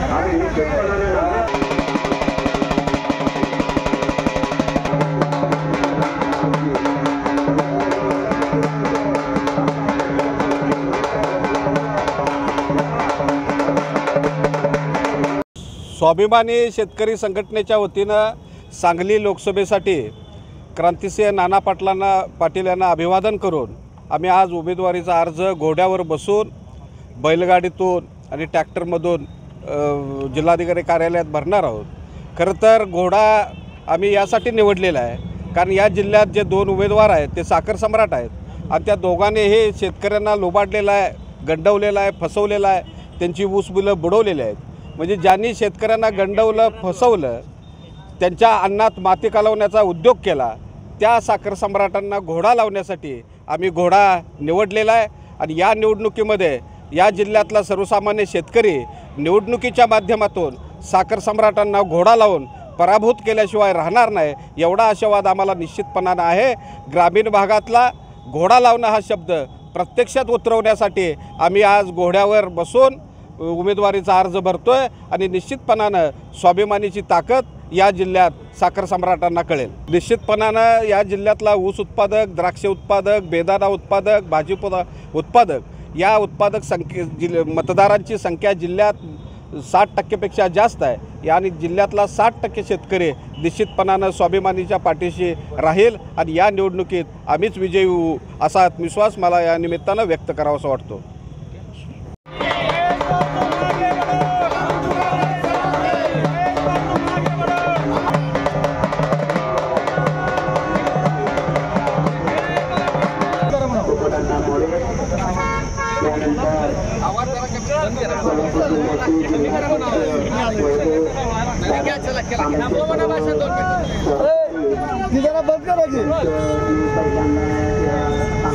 स्वाभिमानी शेतकरी संघटनेच्या वतीनं सांगली लोकसभेसाठी क्रांतिसिंह नाना पाटील यांना अभिवादन करून आम्ही आज उमेदवारीचा अर्ज घोड्यावर बसून बैलगाडीतून आणि ट्रॅक्टरमधून जिल्हाधिकारी कार्यालयात भरणार आहोत। खरं तर घोडा आम्ही यासाठी निवडलेला आहे कारण या जिल्ह्यात जे दोन उमेदवार आहेत ते साखर सम्राट आहेत आणि त्या दोघांनी हे शेतकऱ्यांना लुबाडलेला आहे, गंडवलेला आहे, फसवलेला आहे, त्यांची ऊसबिलं बुडवलेली आहेत। म्हणजे ज्यांनी शेतकऱ्यांना गंडवलं, फसवलं, त्यांच्या अन्नात माती कालवण्याचा उद्योग केला, त्या साखर सम्राटांना घोडा लावण्यासाठी आम्ही घोडा निवडलेला आहे। आणि या निवडणुकीमध्ये या जिल्ह्यातला सर्वसामान्य शेतकरी निवडणुकीच्या माध्यमातून साखर सम्राटांना घोडा लावून पराभूत केल्याशिवाय राहणार नाही, एवढा आशावाद आम्हाला निश्चितपणाने आहे। ग्रामीण भागातला घोडा लावणं हा शब्द प्रत्यक्षात उतरवण्यासाठी आम्ही आज घोड्यावर बसून उमेदवारीचा अर्ज भरतोय आणि निश्चितपणाने स्वाभिमानीची ताकद या जिल्ह्यात साखर सम्राटांना कळेल। निश्चितपणाने या जिल्ह्यातला ऊस उत्पादक, द्राक्ष उत्पादक, बेदाणा उत्पादक, भाजीपाला उत्पादक या उत्पादक मतदारांची संख्या जिल्ह्यात 60% जास्त आहे आणि जिल्ह्यातला 60% शेतकरी निश्चितपणाने स्वाभिमानीच्या पाठीशी राहील आणि या निवडणुकीत आम्हीच विजयी होऊ असा आत्मविश्वास मला या निमित्तानं व्यक्त करावासा वाटतो।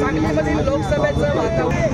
सांगलीमधील लोकसभेचं वातावरण